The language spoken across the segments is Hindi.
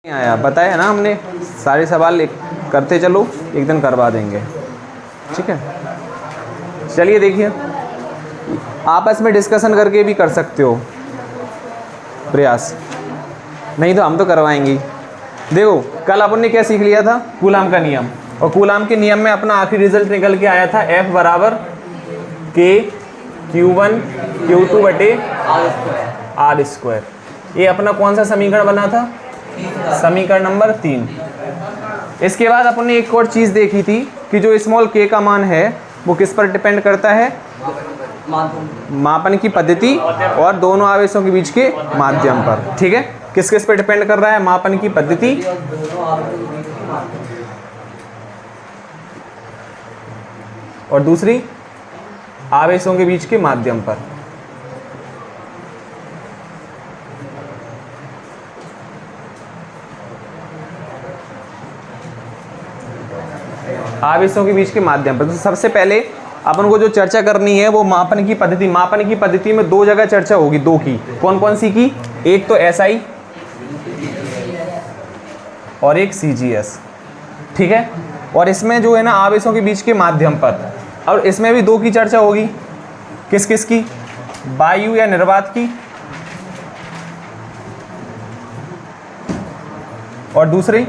नहीं आया, बताया ना हमने, सारे सवाल करते चलो, एक दिन करवा देंगे। ठीक है, चलिए देखिए, आपस में डिस्कशन करके भी कर सकते हो प्रयास, नहीं तो हम तो करवाएंगे। देखो कल अपन ने क्या सीख लिया था, कूलाम का नियम, और कूलाम के नियम में अपना आखिरी रिजल्ट निकल के आया था F बराबर K Q1 Q2 बटे R स्क्वायर। ये अपना कौन सा समीकरण बना था, समीकरण नंबर 3। इसके बाद अपन ने एक और चीज़ देखी थी कि जो स्मॉल k का मान है वो किस पर डिपेंड करता है, मापन की पद्धति और दोनों आवेशों के बीच के माध्यम पर। ठीक है, किस किस पर डिपेंड कर रहा है, मापन की पद्धति और दूसरी आवेशों के बीच के माध्यम पर। आवेशों के बीच के माध्यम पर। तो सबसे पहले अपन को जो चर्चा करनी है वो मापन की पद्धति। मापन की पद्धति में दो जगह चर्चा होगी, दो की। कौन कौन सी की, एक तो SI और एक CGS। ठीक है, और इसमें जो है ना आवेशों के बीच के माध्यम पर, और इसमें भी दो की चर्चा होगी। किस किस की, वायु या निर्वात की, और दूसरी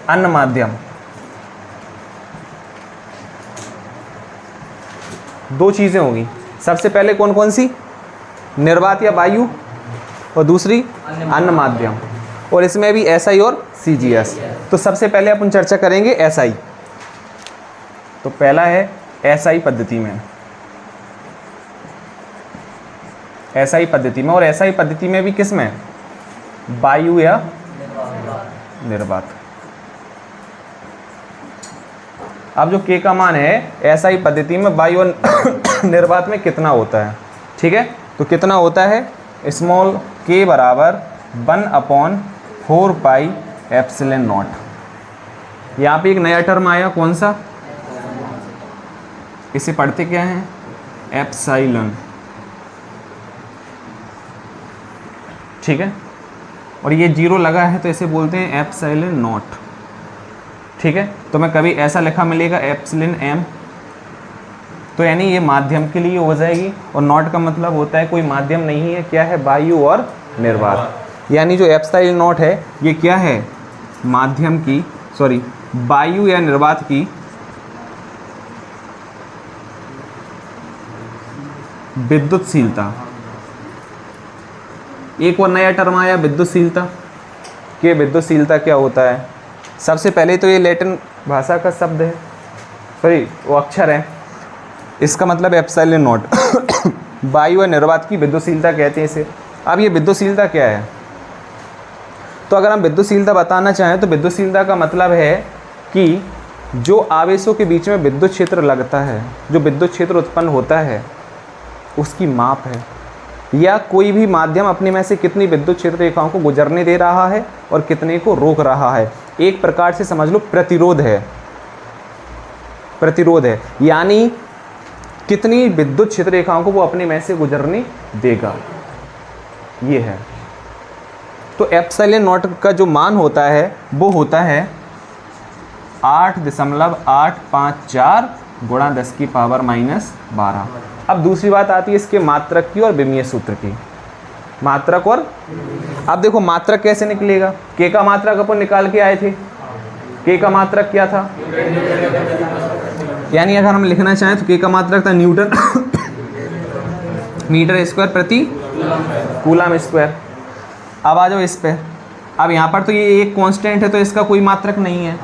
अन्य माध्यम। दो चीज़ें होंगी, सबसे पहले कौन कौन सी, निर्वात या वायु, और दूसरी अन्य माध्यम। और इसमें भी SI और CGS। तो सबसे पहले अपन चर्चा करेंगे SI। तो पहला है SI पद्धति में, SI पद्धति में, और SI पद्धति में भी किस में, वायु या निर्वात। अब जो K का मान है SI पद्धति में वायु और निर्वात में कितना होता है। ठीक है, तो कितना होता है, स्मॉल k बराबर 1/4 पाई एप्सिलॉन नॉट। यहाँ पे एक नया टर्म आया, कौन सा, इसे पढ़ते क्या हैं, एप्सिलॉन। ठीक है, और ये जीरो लगा है तो इसे बोलते हैं एप्सिलॉन नॉट। ठीक है, तो मैं कभी ऐसा लिखा मिलेगा एप्सिलॉन m, तो यानी ये माध्यम के लिए हो जाएगी, और नॉट का मतलब होता है कोई माध्यम नहीं है, क्या है, वायु और निर्वात। यानी जो एप्सिलॉन नॉट है ये क्या है, माध्यम की, सॉरी, वायु या निर्वात की विद्युतशीलता। एक और नया टर्म आया, विद्युतशीलता। कि विद्युतशीलता क्या होता है, सबसे पहले तो ये लैटिन भाषा का शब्द है, सॉरी वो अक्षर है, इसका मतलब एप्सिलॉन नॉट। वायु और निर्वात की विद्युतशीलता कहते हैं इसे। अब ये विद्युतशीलता क्या है, तो अगर हम विद्युतशीलता बताना चाहें तो विद्युतशीलता का मतलब है कि जो आवेशों के बीच में विद्युत क्षेत्र लगता है, जो विद्युत क्षेत्र उत्पन्न होता है, उसकी माप है, या कोई भी माध्यम अपने में से कितनी विद्युत क्षेत्र रेखाओं को गुजरने दे रहा है और कितने को रोक रहा है। एक प्रकार से समझ लो प्रतिरोध है, प्रतिरोध है, यानी कितनी विद्युत क्षेत्र रेखाओं को वो अपने में से गुजरने देगा, ये है। तो एप्सिलॉन नॉट का जो मान होता है वो होता है 8.854 गुणा 10⁻⁻12। अब दूसरी बात आती है इसके मात्रक की और विमीय सूत्र की। मात्रक और, अब देखो मात्रक कैसे निकलेगा, K का मात्रक अपन निकाल के आए थे। K का मात्रक क्या था, यानी अगर हम लिखना चाहें तो K का मात्रक था न्यूटन मीटर स्क्वायर प्रति कूलम स्क्वायर। अब आ जाओ इस पे, अब यहाँ पर तो ये एक कांस्टेंट है तो इसका कोई मात्रक नहीं है,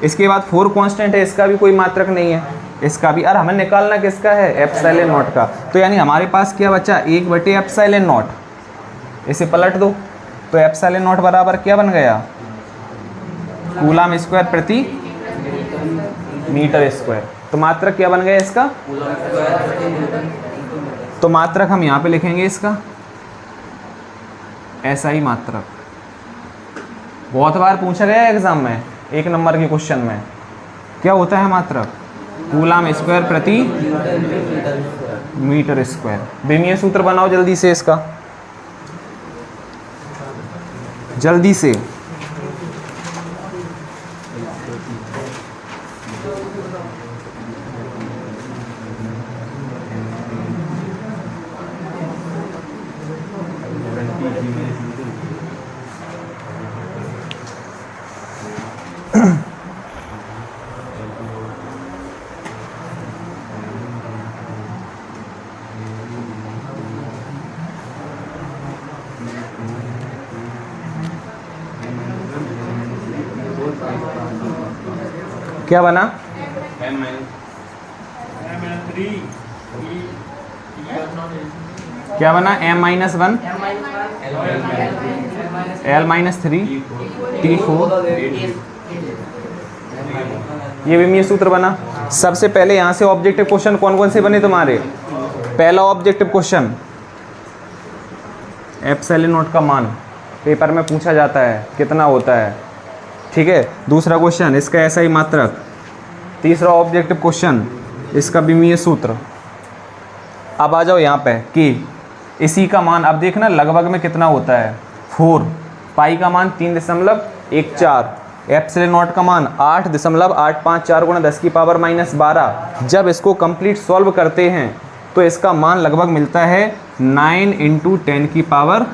इसके बाद 4 कांस्टेंट है, इसका भी कोई मात्रक नहीं है, इसका भी। और हमें निकालना किसका है, एप्सिलॉन नॉट का। तो यानी हमारे पास क्या बचा, 1/एप्सिलॉन नॉट। इसे पलट दो तो एप्सिलॉन नॉट बराबर क्या बन गया, कूलम स्क्वायर प्रति मीटर स्क्वायर। तो मात्रक क्या बन गया इसका, तो मात्रक हम यहाँ पे लिखेंगे इसका SI मात्रक। बहुत बार पूछा गया है एग्जाम में, 1 नंबर के क्वेश्चन में, क्या होता है मात्रक, कूलम स्क्वायर प्रति मीटर स्क्वायर। विमीय सूत्र बनाओ जल्दी से इसका, जल्दी से। क्या बना? क्या बना? m-1 l-3 t4, ये विमीय सूत्र बना। सबसे पहले यहां से ऑब्जेक्टिव क्वेश्चन कौन कौन से बने तुम्हारे? पहला ऑब्जेक्टिव क्वेश्चन एप्सिलॉन नॉट का मान पेपर में पूछा जाता है, कितना होता है, ठीक है। दूसरा क्वेश्चन इसका ऐसा ही मात्रक। तीसरा ऑब्जेक्टिव क्वेश्चन इसका विमीय सूत्र। अब आ जाओ यहाँ पे कि इसी का मान अब देखना लगभग में कितना होता है 4, पाई का मान 3.14, एप्सिलॉन नॉट का मान 8.854 गुणा 10 की पावर -12। जब इसको कंप्लीट सॉल्व करते हैं तो इसका मान लगभग मिलता है 9 × 10 की पावर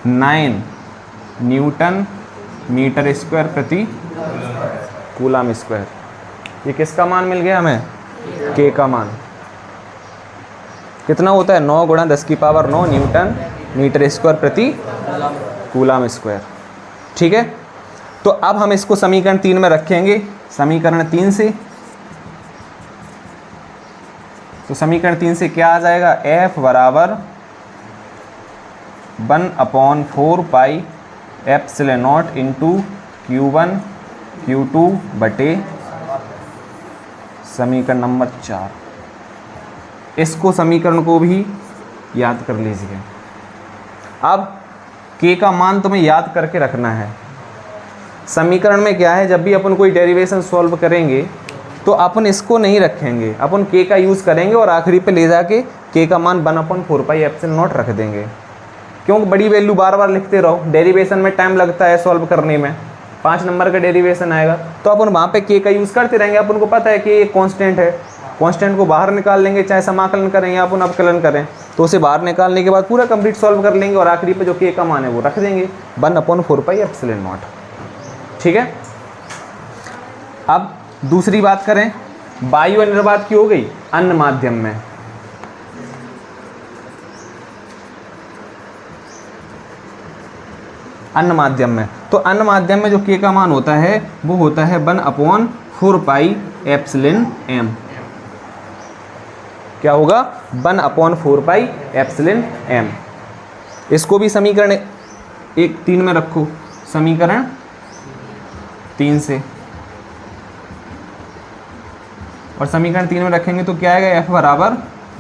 9 न्यूटन मीटर स्क्वायर प्रति कूलम स्क्वायर। ये किसका मान मिल गया हमें? के का मान कितना होता है? 9 × 10 की पावर 9 न्यूटन मीटर स्क्वायर प्रति कूलम स्क्वायर, ठीक है। तो अब हम इसको समीकरण 3 में रखेंगे। समीकरण 3 से तो समीकरण 3 से क्या आ जाएगा? F बराबर 1/4 pi epsilon not into Q1 Q2 बटे समीकरण नंबर 4। इसको समीकरण को भी याद कर लीजिए। अब K का मान तुम्हें याद करके रखना है। समीकरण में क्या है, जब भी अपन कोई डेरिवेशन सॉल्व करेंगे तो अपन इसको नहीं रखेंगे, अपन K का यूज़ करेंगे और आखिरी पे ले जाके K का मान 1/4 पाई एप्सिलॉन नॉट रख देंगे। क्योंकि बड़ी वैल्यू बार बार लिखते रहो, डेरिवेशन में टाइम लगता है सॉल्व करने में। 5 नंबर का डेरिवेशन आएगा तो अपन वहाँ पे K का यूज़ करते रहेंगे। अपन को पता है कि ये कांस्टेंट है, कांस्टेंट को बाहर निकाल लेंगे, चाहे समाकलन करें या अपन अवकलन करें, तो उसे बाहर निकालने के बाद पूरा कंप्लीट सॉल्व कर लेंगे और आखिरी पे जो K का मान है वो रख देंगे 1/4 पाई एप्सिलॉन नॉट, ठीक है। अब दूसरी बात करें, वायु निर्वात की हो गई अन्य माध्यम में। अन्य माध्यम में तो अन्य माध्यम में जो K का मान होता है वो होता है 1/4 पाई एप्सिलॉन m। क्या होगा? 1/4 पाई एप्सिलॉन m। इसको भी समीकरण 3 में रखो। समीकरण 3 से और समीकरण 3 में रखेंगे तो क्या आएगा? F बराबर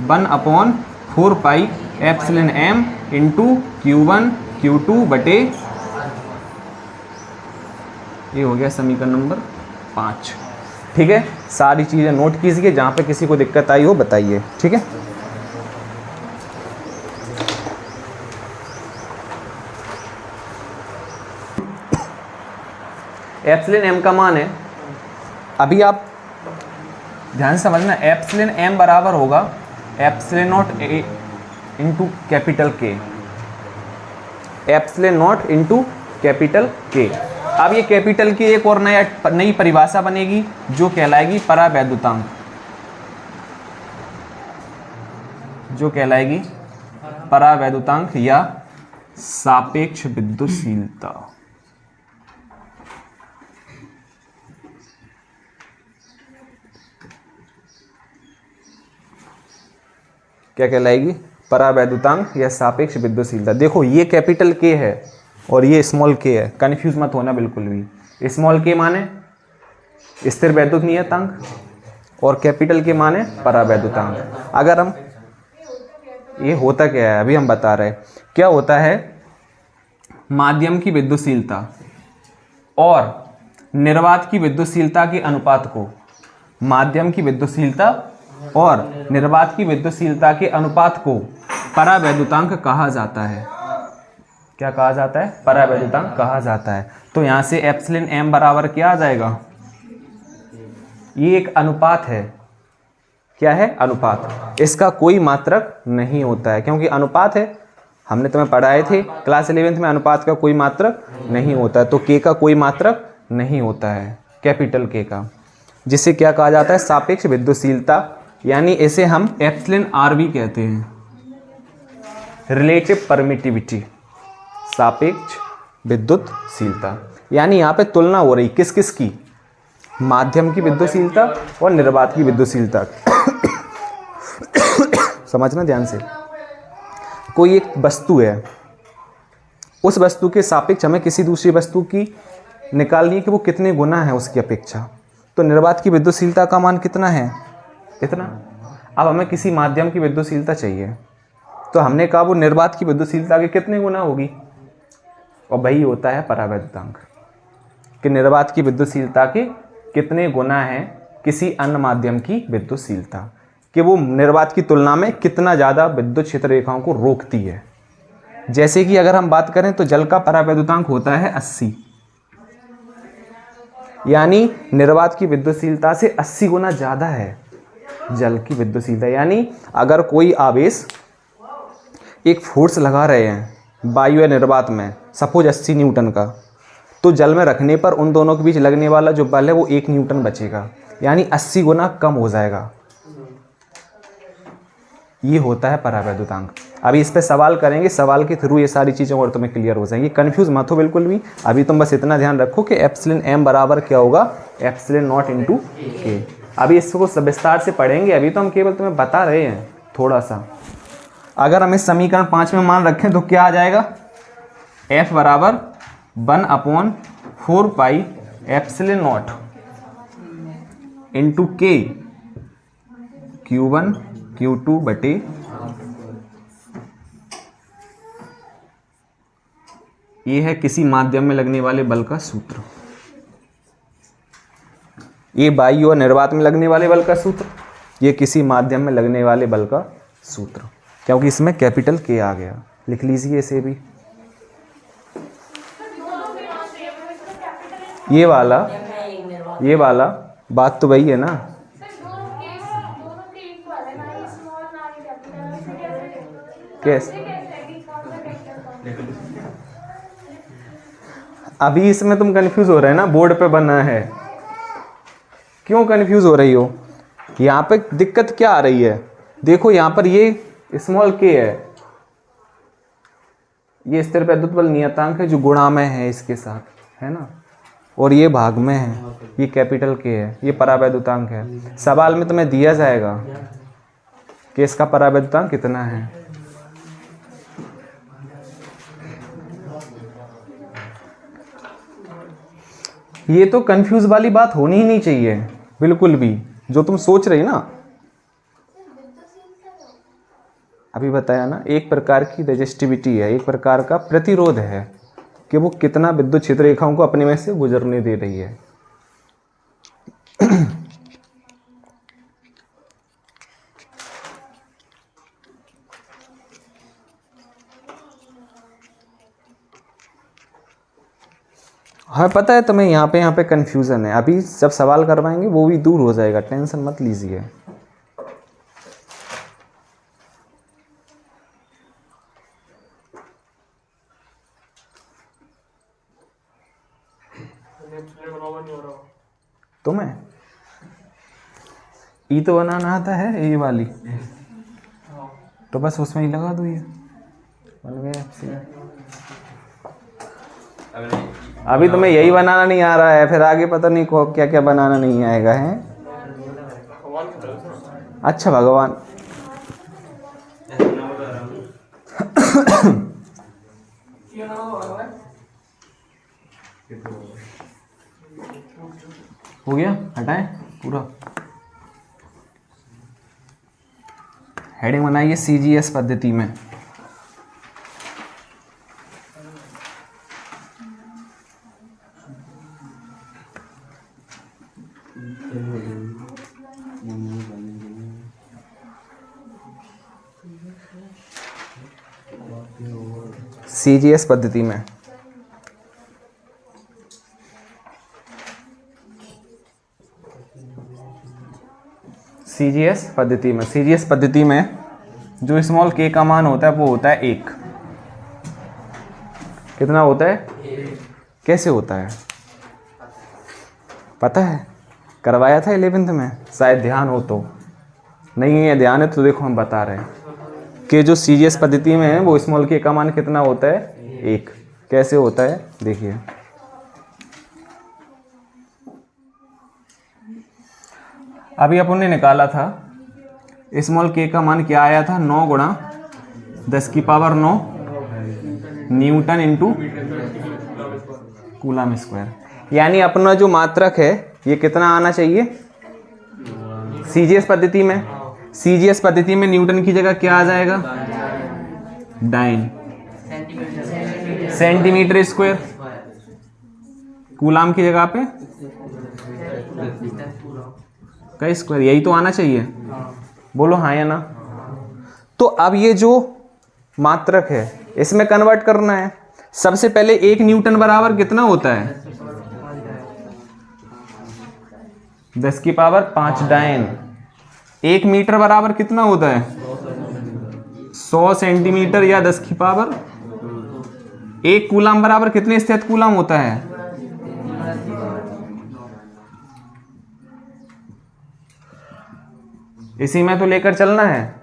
1/4 pi epsilon m into Q1 Q2 बटे, ये हो गया समीकरण नंबर 5, ठीक है। सारी चीज़ें नोट कीजिए, जहाँ पे किसी को दिक्कत आई हो बताइए, ठीक है। एप्सिलॉन m का मान है, अभी आप ध्यान से समझना, एप्सिलॉन m बराबर होगा epsilon not into capital K, epsilon not into capital K। अब ये कैपिटल की एक और नई परिभाषा बनेगी जो कहलाएगी परावैद्युतांक, जो कहलाएगी परावैद्युतांक या सापेक्ष विद्युतशीलता। क्या कहलाएगी? परावैद्युतांक या सापेक्ष विद्युतशीलता। देखो ये कैपिटल K है और ये स्मॉल k है, कन्फ्यूज मत होना बिल्कुल भी। स्मॉल k माने स्थिर वैद्युत नियतांक और कैपिटल K माने परावैद्युतांक। अगर हम ये होता क्या है अभी हम बता रहे हैं, क्या होता है, माध्यम की विद्युतशीलता और निर्वात की विद्युतशीलता के अनुपात को, माध्यम की विद्युतशीलता और निर्वात की विद्युतशीलता के अनुपात को परावैद्युतांक कहा जाता है। क्या कहा जाता है? परावैद्युतांक कहा जाता है। तो यहाँ से एप्सिलॉन m बराबर क्या आ जाएगा? ये एक अनुपात है। क्या है? अनुपात। इसका कोई मात्रक नहीं होता है, क्योंकि अनुपात है, हमने तुम्हें पढ़ाए थे क्लास 11th में, अनुपात का कोई मात्रक नहीं होता है। तो k का कोई मात्रक नहीं होता है। कैपिटल के का, जिसे क्या कहा जाता है, सापेक्ष विद्युतशीलता, यानी इसे हम एप्सिलॉन आर भी कहते हैं, रिलेटिव परमिटिविटी, सापेक्ष विद्युतशीलता। यानी यहाँ पे तुलना हो रही किस किस की, माध्यम की विद्युतशीलता और निर्वात की विद्युतशीलता। समझना ध्यान से, कोई एक वस्तु है, उस वस्तु के सापेक्ष हमें किसी दूसरी वस्तु की निकालनी है कि वो कितने गुना है उसकी अपेक्षा। तो निर्वात की विद्युतशीलता का मान कितना है, इतना। अब हमें किसी माध्यम की विद्युतशीलता चाहिए, तो हमने कहा वो निर्वात की विद्युतशीलता के कितने गुना होगी, और वही होता है परावैद्युतांक, कि निर्वात की विद्युतशीलता के कितने गुना है किसी अन्य माध्यम की विद्युतशीलता, कि वो निर्वात की तुलना में कितना ज़्यादा विद्युत क्षेत्र रेखाओं को रोकती है। जैसे कि अगर हम बात करें तो जल का परावैद्युतांक होता है 80, यानी निर्वात की विद्युतशीलता से 80 गुना ज़्यादा है जल की विद्युतशीलता। यानी अगर कोई आवेश एक फोर्स लगा रहे हैं वायु या निर्वात में, सपोज 80 न्यूटन का, तो जल में रखने पर उन दोनों के बीच लगने वाला जो बल है वो 1 न्यूटन बचेगा, यानी 80 गुना कम हो जाएगा। ये होता है परावैद्युतांक। अभी इस पे सवाल करेंगे, सवाल के थ्रू ये सारी चीज़ें और तुम्हें क्लियर हो जाएंगी। कंफ्यूज मत हो बिल्कुल भी। अभी तुम बस इतना ध्यान रखो कि एप्सिलॉन एम बराबर क्या होगा, एप्सिलॉन नॉट इंटू के। अभी इसको सब विस्तार से पढ़ेंगे, अभी तो हम केवल तुम्हें बता रहे हैं थोड़ा सा। अगर हम इस समीकरण 5 में मान रखें तो क्या आ जाएगा, एफ बराबर 1/4 पाई एप्सिलॉन नॉट इंटू के Q1 Q2 बटे ये है किसी माध्यम में लगने वाले बल का सूत्र। ये वायु और निर्वात में लगने वाले बल का सूत्र, ये किसी माध्यम में लगने वाले बल का सूत्र, क्योंकि इसमें कैपिटल के आ गया। लिख लीजिए इसे भी। ये वाला बात तो वही है ना। कैसे? अभी इसमें तुम कंफ्यूज हो रहे हैं ना, बोर्ड पे बना है। क्यों कंफ्यूज हो रही हो? यहाँ पे दिक्कत क्या आ रही है, देखो यहाँ पर ये स्मॉल के है, ये स्थिर वैद्युत बल नियतांक है जो गुणा में है इसके साथ, है ना, और ये भाग में है, ये कैपिटल के है, ये परावैद्युतांक है। सवाल में तुम्हें दिया जाएगा कि इसका परावैद्युतांक कितना है। ये तो कंफ्यूज वाली बात होनी ही नहीं चाहिए बिल्कुल भी, जो तुम सोच रही ना। अभी बताया ना, एक प्रकार की रेजिस्टिविटी है, एक प्रकार का प्रतिरोध है कि वो कितना विद्युत क्षेत्र रेखाओं को अपने में से गुजरने दे रही है। हाँ पता है तुम्हें, यहाँ पे कंफ्यूजन है। अभी जब सवाल करवाएंगे वो भी दूर हो जाएगा, टेंशन मत लीजिए। तुम्हें ई तो बनाना आता है, ये वाली तो बस उसमें ही लगा दो, ये बन गया। अभी तुम्हें यही बनाना नहीं आ रहा है, फिर आगे पता नहीं को क्या क्या बनाना नहीं आएगा है। अच्छा भगवान, हो गया, हटाएं पूरा। हेडिंग बनाइए CGS पद्धति में। CGS पद्धति में CGS पद्धति में जो स्मॉल k का मान होता है वो होता है 1। कितना होता है? कैसे होता है? पता है, करवाया था 11th में, शायद ध्यान हो तो। नहीं है ध्यान है तो देखो हम बता रहे हैं कि जो CGS पद्धति में है वो स्मॉल k का मान कितना होता है, 1। कैसे होता है देखिए, अभी अपन ने निकाला था स्मॉल k का मान क्या आया था, 9 गुणा 10 की power 9 Newton into coulomb square. यानी अपना जो मात्रक है ये कितना आना चाहिए CGS पद्धति में। CGS पद्धति में न्यूटन की जगह क्या आ जाएगा, डाइन सेंटीमीटर स्क्वायर, कूलम की जगह पे का स्क्वायर, यही तो आना चाहिए। बोलो हाँ या ना। तो अब ये जो मात्रक है इसमें कन्वर्ट करना है। सबसे पहले 1 न्यूटन बराबर कितना होता है, 10 की पावर 5 डाइन। 1 मीटर बराबर कितना होता है, 100 सेंटीमीटर या 10 की पावर। 1 कूलम बराबर कितने स्थित कूलम होता है, इसी में तो लेकर चलना है।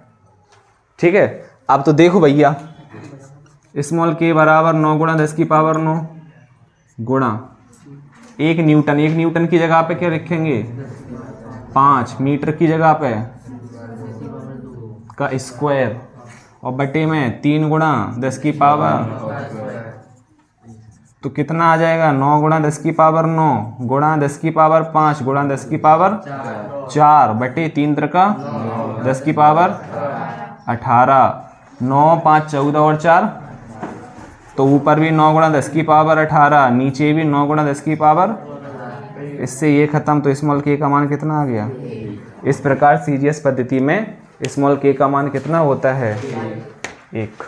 ठीक है, अब तो देखो भैया, स्मॉल k बराबर 9 गुणा 10 की पावर 9 गुणा 1 न्यूटन। 1 न्यूटन की जगह पे क्या लिखेंगे, 5 मीटर की जगह पे का स्क्वायर, और बटे में 3 गुणा 10 की पावर, तो कितना आ जाएगा, 9 गुणा 10 की पावर 9 गुणा 10 की पावर 5 गुणा 10 की पावर 4 बटे 3 त्रिका 10 की पावर 18। 9 5 14 और 4, तो ऊपर भी 9 गुणा 10 की पावर 18, नीचे भी 9 गुणा 10 की पावर, इससे ये खत्म। तो स्मॉल k का मान कितना आ गया। इस प्रकार CGS पद्धति में स्मॉल k का मान कितना होता है, 1।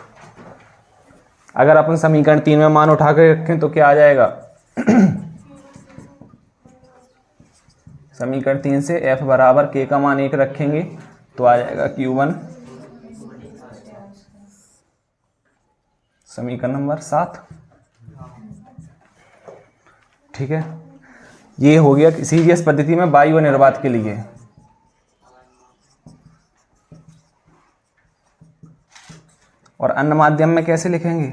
अगर अपन समीकरण 3 में मान उठा कर रखें तो क्या आ जाएगा समीकरण 3 से f बराबर k का मान 1 रखेंगे तो आ जाएगा Q1। समीकरण नंबर 7। ठीक है, ये हो गया CGS पद्धति में वायु निर्वात के लिए। और अन्य माध्यम में कैसे लिखेंगे,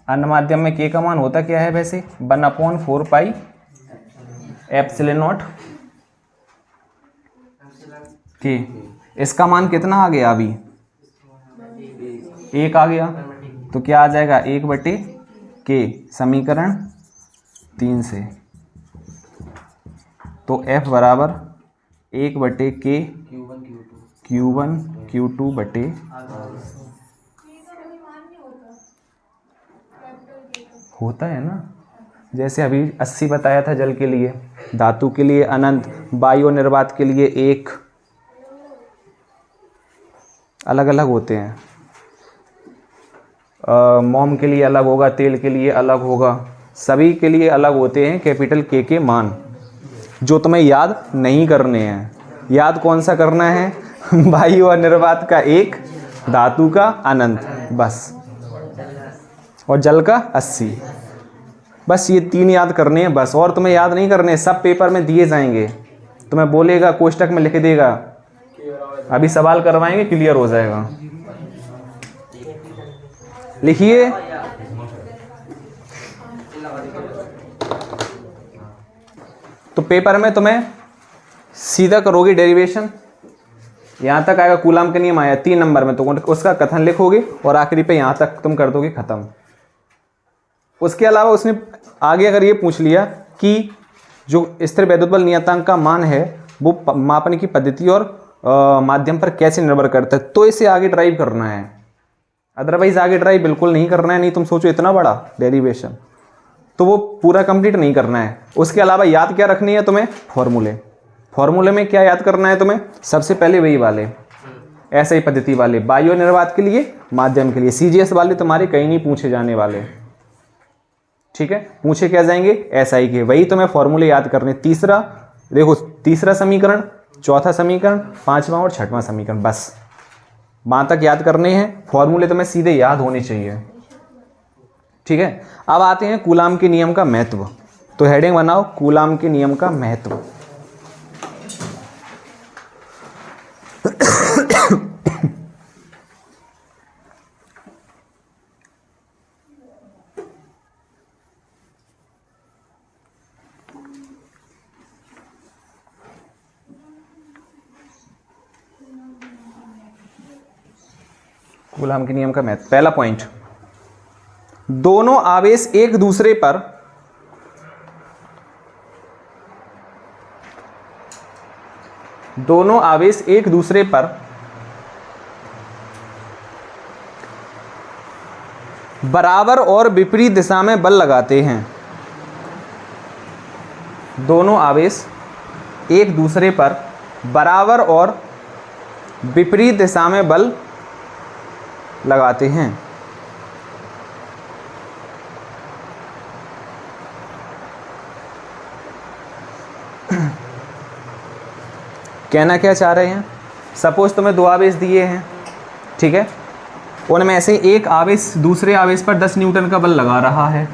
अन्य माध्यम में k का मान होता क्या है वैसे, 1/4 पाई एप्सिलॉन नॉट k। इसका मान कितना आ गया, अभी 1 आ गया, तो क्या आ जाएगा 1/k समीकरण 3 से। तो f बराबर 1/k Q1 Q2 बटे होता है ना, जैसे अभी 80 बताया था जल के लिए, धातु के लिए अनंत, वायु निर्वात के लिए 1, अलग अलग होते हैं। मोम के लिए अलग होगा, तेल के लिए अलग होगा, सभी के लिए अलग होते हैं कैपिटल K के मान, जो तुम्हें याद नहीं करने हैं। याद कौन सा करना है, वायु और निर्वात का 1, धातु का अनंत, बस, और जल का 80, बस ये 3 याद करने हैं बस, और तुम्हें याद नहीं करने। सब पेपर में दिए जाएंगे, तुम्हें बोलेगा कोष्टक में लिख देगा, अभी सवाल करवाएंगे क्लियर हो जाएगा। लिखिए, तो पेपर में तुम्हें सीधा करोगे डेरिवेशन, यहाँ तक आएगा कूलम का नियम आया 3 नंबर में, तो उसका कथन लिखोगे और आखिरी पे यहाँ तक तुम कर दोगे खत्म। उसके अलावा उसने आगे अगर ये पूछ लिया कि जो स्थिर वैद्युत बल नियतांक का मान है वो मापन की पद्धति और माध्यम पर कैसे निर्भर करता है, तो इसे आगे ड्राइव करना है। अदरवाइज आगे ड्राइव बिल्कुल नहीं करना है, नहीं तुम सोचो इतना बड़ा डेरिवेशन, तो वो पूरा कंप्लीट नहीं करना है। उसके अलावा याद क्या रखनी है तुम्हें, फॉर्मूले। फॉर्मूले में क्या याद करना है तुम्हें, सबसे पहले वही वाले ऐसे ही पद्धति वाले, वायु निर्वात के लिए, माध्यम के लिए। CGS वाले तुम्हारे कहीं नहीं पूछे जाने वाले, ठीक है, पूछे क्या जाएंगे SI के, वही तुम्हें फॉर्मूले याद करने। तीसरा देखो, तीसरा समीकरण, चौथा समीकरण, 5वां और 6वां समीकरण, बस वहां तक याद करने हैं। फॉर्मूले तुम्हें सीधे याद होने चाहिए, ठीक है, अब आते हैं कूलाम के नियम का महत्व। तो हेडिंग बनाओ कूलाम के नियम का महत्व। कूलाम के नियम का महत्व। पहला पॉइंट, दोनों आवेश एक दूसरे पर बराबर और विपरीत दिशा में बल लगाते हैं। दोनों आवेश एक दूसरे पर बराबर और विपरीत दिशा में बल लगाते हैं। कहना क्या चाह रहे हैं, सपोज तुम्हें दो आवेश दिए हैं, ठीक है, उनमें से एक आवेश दूसरे आवेश पर 10 न्यूटन का बल लगा रहा है,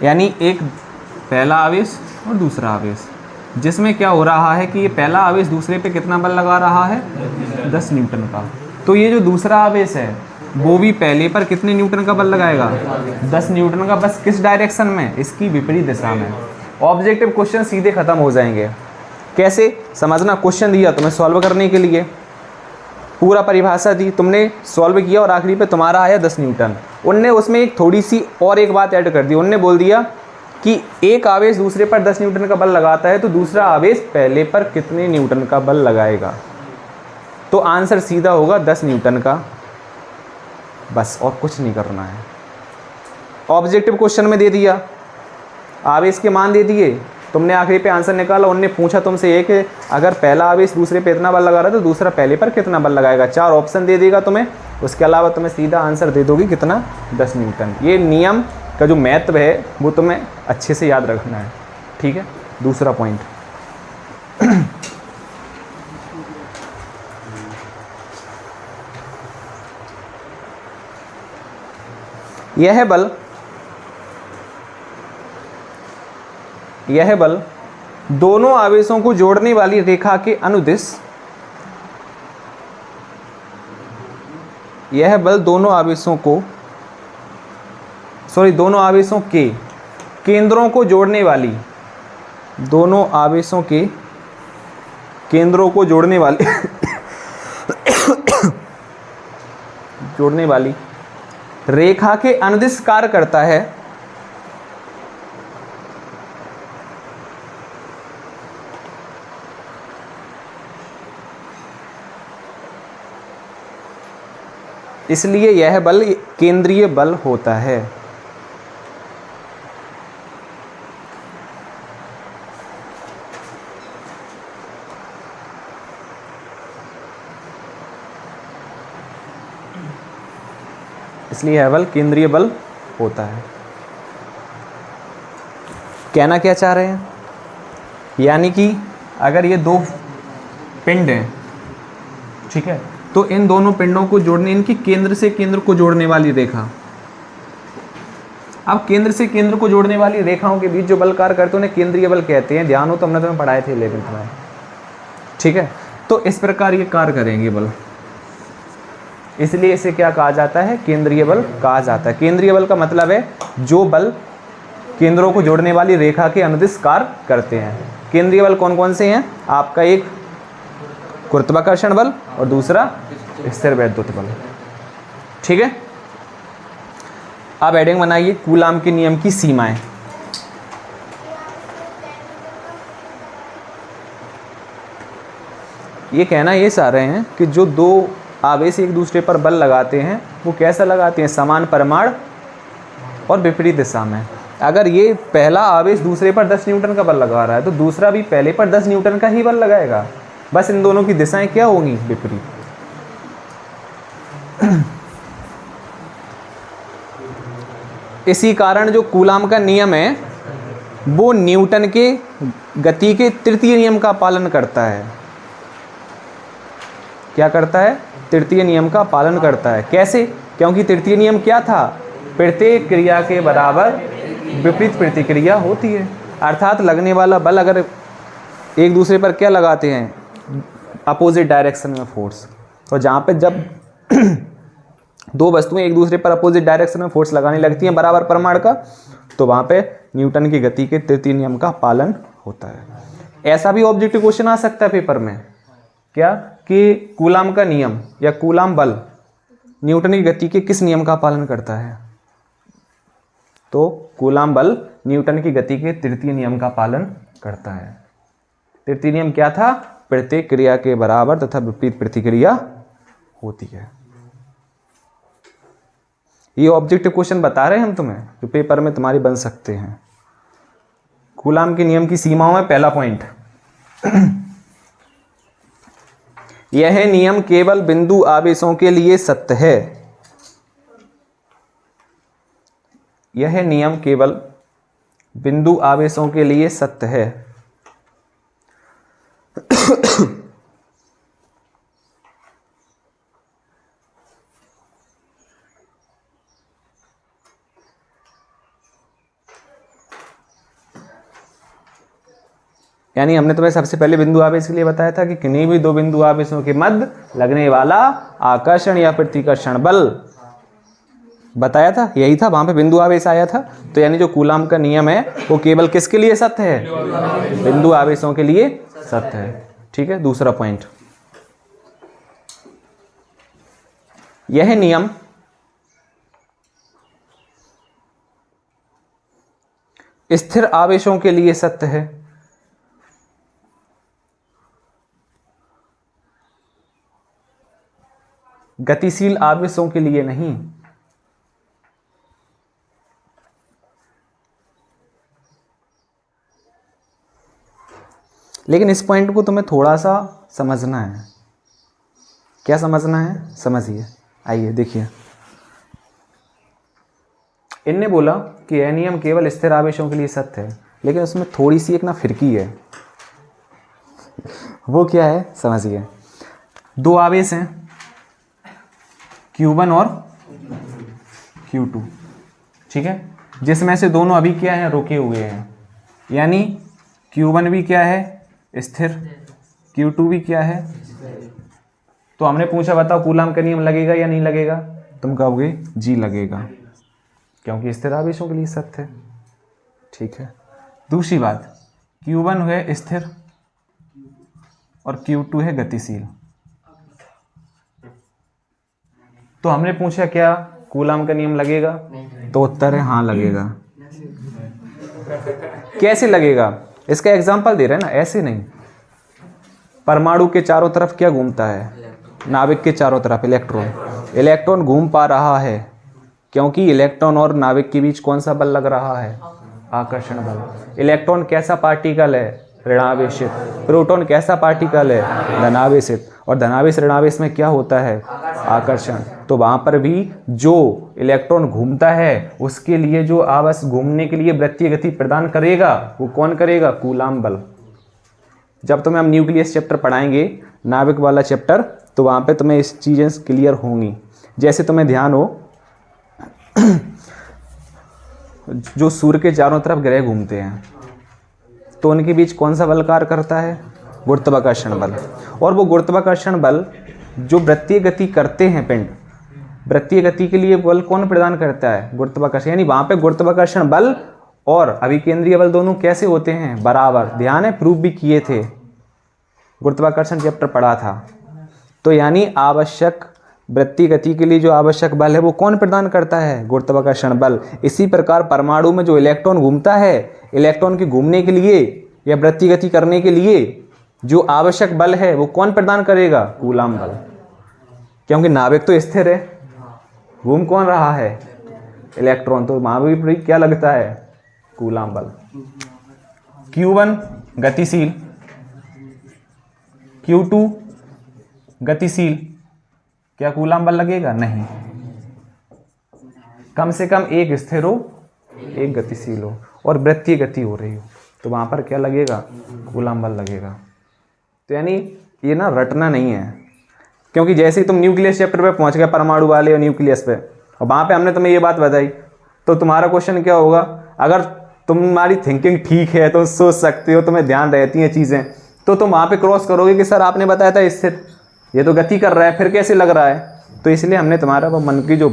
यानी एक पहला आवेश और दूसरा आवेश, जिसमें क्या हो रहा है कि ये पहला आवेश दूसरे पे कितना बल लगा रहा है, 10 न्यूटन का। तो ये जो दूसरा आवेश है वो भी पहले पर कितने न्यूटन का बल लगाएगा, 10 न्यूटन का, बस किस डायरेक्शन में, इसकी विपरीत दिशा में। ऑब्जेक्टिव क्वेश्चन सीधे खत्म हो जाएंगे। कैसे समझना, क्वेश्चन दिया तुम्हें सॉल्व करने के लिए, पूरा परिभाषा दी, तुमने सॉल्व किया और आखिरी पे तुम्हारा आया 10 न्यूटन। उनने उसमें एक थोड़ी सी और एक बात ऐड कर दी, उनने बोल दिया कि एक आवेश दूसरे पर 10 न्यूटन का बल लगाता है तो दूसरा आवेश पहले पर कितने न्यूटन का बल लगाएगा। तो आंसर सीधा होगा 10 न्यूटन का, बस और कुछ नहीं करना है। ऑब्जेक्टिव क्वेश्चन में दे दिया, आवेश के मान दे दिए, तुमने आखिरी पे आंसर निकाला। उनने पूछा तुमसे एक, अगर पहला आवेश दूसरे पे इतना बल लगा रहा है तो दूसरा पहले पर कितना बल लगाएगा। 4 ऑप्शन दे देगा तुम्हें, उसके अलावा तुम्हें सीधा आंसर दे दोगी कितना, 10 न्यूटन। ये नियम का जो महत्व है वो तुम्हें अच्छे से याद रखना है, ठीक है। दूसरा पॉइंट, यह बल दोनों आवेशों को जोड़ने वाली रेखा के अनुदिश, यह बल दोनों आवेशों के केंद्रों को जोड़ने वाली, दोनों आवेशों के केंद्रों को जोड़ने वाली जोड़ने वाली रेखा के अनुदिश कार्य करता है। इसलिए यह बल केंद्रीय बल होता है। इसलिए यह बल केंद्रीय बल होता है। कहना क्या चाह रहे हैं, यानी कि अगर ये दो पिंड हैं, ठीक है, तो इन दोनों पिंडों को जोड़ने, इनकी केंद्र से केंद्र को जोड़ने वाली रेखा, अब केंद्र से केंद्र को जोड़ने वाली रेखाओं के बीच जो बल कार्य करते हैं उन्हें केंद्रीय बल कहते हैं। ध्यान हो तो हमने तुम्हें पढ़ाए थे 11th में, ठीक है। तो इस प्रकार ये कार्य करेंगे बल, इसलिए इसे क्या कहा जाता है, केंद्रीय बल कहा जाता है। केंद्रीय बल का मतलब है जो बल केंद्रों को जोड़ने वाली रेखा के अनुदिश कार्य करते हैं। केंद्रीय बल कौन कौन से हैं, आपका एक गुरुत्वाकर्षण बल और दूसरा स्थिर वैद्युत बल, ठीक है। अब हेडिंग बनाइए कूलाम के नियम की सीमाएं। ये कहना ये चाह रहे हैं कि जो दो आवेश एक दूसरे पर बल लगाते हैं वो कैसा लगाते हैं, समान परिमाण और विपरीत दिशा में। अगर ये पहला आवेश दूसरे पर 10 न्यूटन का बल लगा रहा है तो दूसरा भी पहले पर 10 न्यूटन का ही बल लगाएगा, बस इन दोनों की दिशाएं क्या होंगी, विपरीत। इसी कारण जो कूलाम का नियम है वो न्यूटन के गति के तृतीय नियम का पालन करता है। क्या करता है, तृतीय नियम का पालन करता है। कैसे, क्योंकि तृतीय नियम क्या था, प्रत्येक क्रिया के बराबर विपरीत प्रतिक्रिया होती है। अर्थात लगने वाला बल अगर एक दूसरे पर क्या लगाते हैं, अपोजिट डायरेक्शन में फोर्स, और जहाँ पे जब दो वस्तुएं एक दूसरे पर अपोजिट डायरेक्शन में फोर्स लगाने लगती हैं बराबर परिमाण का, तो वहाँ पे न्यूटन की गति के तृतीय नियम का पालन होता है। ऐसा भी ऑब्जेक्टिव क्वेश्चन आ सकता है पेपर में, क्या कि कूलाम का नियम या कूलाम बल न्यूटन की गति के किस नियम का पालन करता है, तो कूलाम बल न्यूटन की गति के तृतीय नियम का पालन करता है। तृतीय नियम क्या था, प्रत्येक क्रिया के बराबर तथा विपरीत प्रतिक्रिया होती है। ये ऑब्जेक्टिव क्वेश्चन बता रहे हैं हम तुम्हें, जो पेपर में तुम्हारी बन सकते हैं। कूलाम के नियम की सीमाओं में पहला पॉइंट, यह नियम केवल बिंदु आवेशों के लिए सत्य है। यह नियम केवल बिंदु आवेशों के लिए सत्य है। यानी हमने तुम्हें सबसे पहले बिंदु आवेश के लिए बताया था कि किन्हीं भी दो बिंदु आवेशों के मध्य लगने वाला आकर्षण या प्रतिकर्षण बल बताया था, यही था, वहां पे बिंदु आवेश आया था। तो यानी जो कूलाम का नियम है वो केवल किसके लिए सत्य है, बिंदु आवेशों के लिए सत्य है। ठीक है, दूसरा पॉइंट, यह नियम स्थिर आवेशों के लिए सत्य है। गतिशील आवेशों के लिए नहीं। लेकिन इस पॉइंट को तुम्हें थोड़ा सा समझना है। क्या समझना है, समझिए, आइए देखिए। इनने बोला कि यह नियम केवल स्थिर आवेशों के लिए सत्य है, लेकिन उसमें थोड़ी सी एक ना फिरकी है। वो क्या है, समझिए। दो आवेश हैं, Q1 और Q2, ठीक है, जिसमें से दोनों अभी क्या है, रुके हुए हैं। यानी Q1 भी क्या है, स्थिर, Q2 भी क्या है। तो हमने पूछा बताओ कूलाम का नियम लगेगा या नहीं लगेगा, तुम कहोगे जी लगेगा, क्योंकि स्थिर आवेशों के लिए सत्य है। ठीक है, दूसरी बात, Q1 है स्थिर और Q2 है गतिशील। तो हमने पूछा क्या कूलाम का नियम लगेगा, तो उत्तर है हाँ लगेगा। कैसे लगेगा, इसका एग्जांपल दे रहे हैं ना, ऐसे नहीं। परमाणु के चारों तरफ क्या घूमता है, नाभिक के चारों तरफ इलेक्ट्रॉन। इलेक्ट्रॉन घूम पा रहा है क्योंकि इलेक्ट्रॉन और नाभिक के बीच कौन सा बल लग रहा है, आकर्षण बल। इलेक्ट्रॉन कैसा पार्टिकल है, ऋणावेशित। प्रोटॉन कैसा पार्टिकल है, धनावेशित। और धनावेश ऋणावेश में क्या होता है, आकर्षण। तो वहां पर भी जो इलेक्ट्रॉन घूमता है उसके लिए जो आवेश घूमने के लिए वृत्तीय गति प्रदान करेगा वो कौन करेगा, कूलाम बल। जब तुम्हें हम न्यूक्लियस चैप्टर पढ़ाएंगे, नाभिक वाला चैप्टर, तो वहां पे तुम्हें इस चीजें क्लियर होंगी। जैसे तुम्हें ध्यान हो जो सूर्य के चारों तरफ ग्रह घूमते हैं तो उनके बीच कौन सा बल कार्य करता है, गुरुत्वाकर्षण बल। और वो गुरुत्वाकर्षण बल जो वृत्तीय गति करते हैं पिंड, वृत्तीय गति के लिए बल कौन प्रदान करता है, गुरुत्वाकर्षण। यानी वहां पे गुरुत्वाकर्षण बल और अभिकेंद्रीय बल दोनों कैसे होते हैं, बराबर। ध्यान है, प्रूफ भी किए थे, गुरुत्वाकर्षण चैप्टर पढ़ा था। तो यानी आवश्यक वृत्तीय गति के लिए जो आवश्यक बल है वो कौन प्रदान करता है, गुरुत्वाकर्षण बल। इसी प्रकार परमाणु में जो इलेक्ट्रॉन घूमता है, इलेक्ट्रॉन के घूमने के लिए या वृत्तीय गति करने के लिए जो आवश्यक बल है वो कौन प्रदान करेगा, कूलाम बल। क्योंकि नाभिक तो स्थिर है, घूम कौन रहा है, इलेक्ट्रॉन। तो वहां भी क्या लगता है, कूलाम बल। Q1 गतिशील, Q2 गतिशील, क्या कूलाम बल लगेगा, नहीं। कम से कम एक स्थिर हो, एक गतिशील हो और वृत्तीय गति हो रही हो, तो वहां पर क्या लगेगा, कूलाम बल लगेगा। तो यानी ये ना रटना नहीं है क्योंकि जैसे ही तुम न्यूक्लियस चैप्टर पे पहुंच गए, परमाणु वाले और न्यूक्लियस पे, और वहाँ पे हमने तुम्हें ये बात बताई, तो तुम्हारा क्वेश्चन क्या होगा, अगर तुम्हारी थिंकिंग ठीक है तो सोच सकते हो, तुम्हें ध्यान रहती हैं चीज़ें, तो तुम वहाँ पे क्रॉस करोगे कि सर आपने बताया था स्थिर, ये तो गति कर रहा है, फिर कैसे लग रहा है। तो इसलिए हमने तुम्हारा वो मन की जो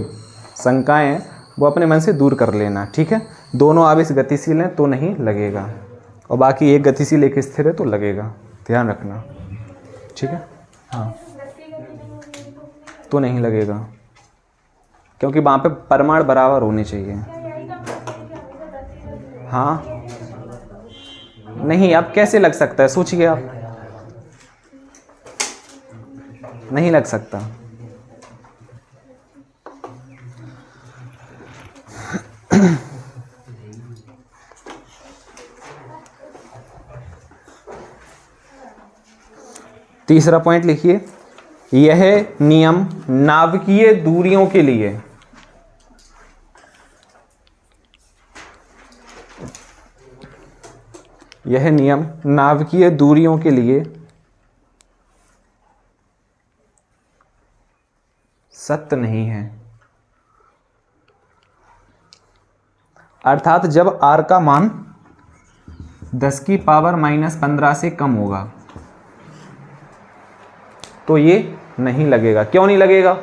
शंकाएँ हैं वो अपने मन से दूर कर लेना, ठीक है। दोनों आवेश गतिशील हैं तो नहीं लगेगा, और बाकी एक गतिशील एक स्थिर है तो लगेगा, ध्यान रखना, ठीक है। हाँ, तो नहीं लगेगा, क्योंकि वहाँ पे परमाणु बराबर होने चाहिए। हाँ नहीं, अब कैसे लग सकता है, सोचिए आप, नहीं लग सकता। तीसरा पॉइंट लिखिए, यह नियम नाभिकीय दूरियों के लिए, यह नियम नाभिकीय दूरियों के लिए सत्य नहीं है। अर्थात जब r का मान 10 की पावर -15 से कम होगा तो ये नहीं लगेगा। क्यों नहीं लगेगा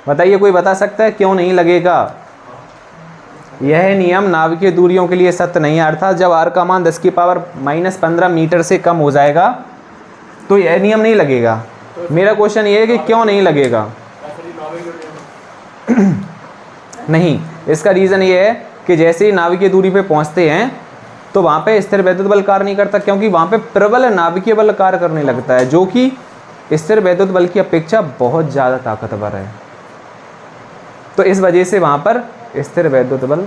बताइए, कोई बता सकता है क्यों नहीं लगेगा? यह नियम नाभिकीय दूरियों के लिए सत्य नहीं है। अर्थात जब r का मान 10 की पावर -15 मीटर से कम हो जाएगा तो यह नियम नहीं लगेगा। मेरा क्वेश्चन ये है कि क्यों नहीं लगेगा? नहीं, इसका रीज़न ये है कि जैसे ही नाभिकीय दूरी पे पहुंचते हैं तो वहाँ पे स्थिर वैद्युत बल कार्य नहीं करता, क्योंकि वहाँ पे प्रबल नाभिकीय बल कार्य करने लगता है, जो कि स्थिर वैद्युत बल की अपेक्षा बहुत ज़्यादा ताकतवर है। तो इस वजह से वहाँ पर स्थिर वैद्युत बल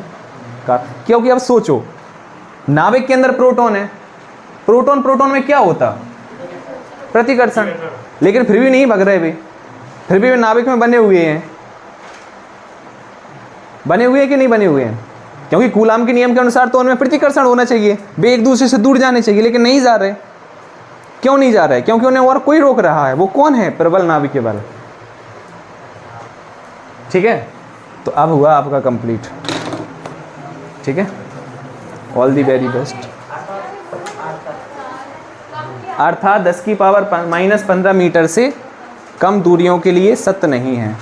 का, क्योंकि अब सोचो नाभिक के अंदर प्रोटॉन है, प्रोटॉन प्रोटॉन में क्या होता? प्रतिकर्षण, लेकिन फिर भी नहीं भग रहे वे, फिर भी वे नाभिक में बने हुए हैं। बने हुए हैं कि नहीं बने हुए हैं? क्योंकि कूलाम के नियम के अनुसार तो उनमें प्रतिकर्षण होना चाहिए, वे एक दूसरे से दूर जाने चाहिए, लेकिन नहीं जा रहे। क्यों नहीं जा रहे? क्योंकि उन्हें और कोई रोक रहा है। वो कौन है? प्रबल नाभिकीय बल। ठीक है, तो अब हुआ आपका कंप्लीट। ठीक है, ऑल दी वेरी बेस्ट। अर्थात 10 की पावर -15 मीटर से कम दूरियों के लिए सत्य नहीं है।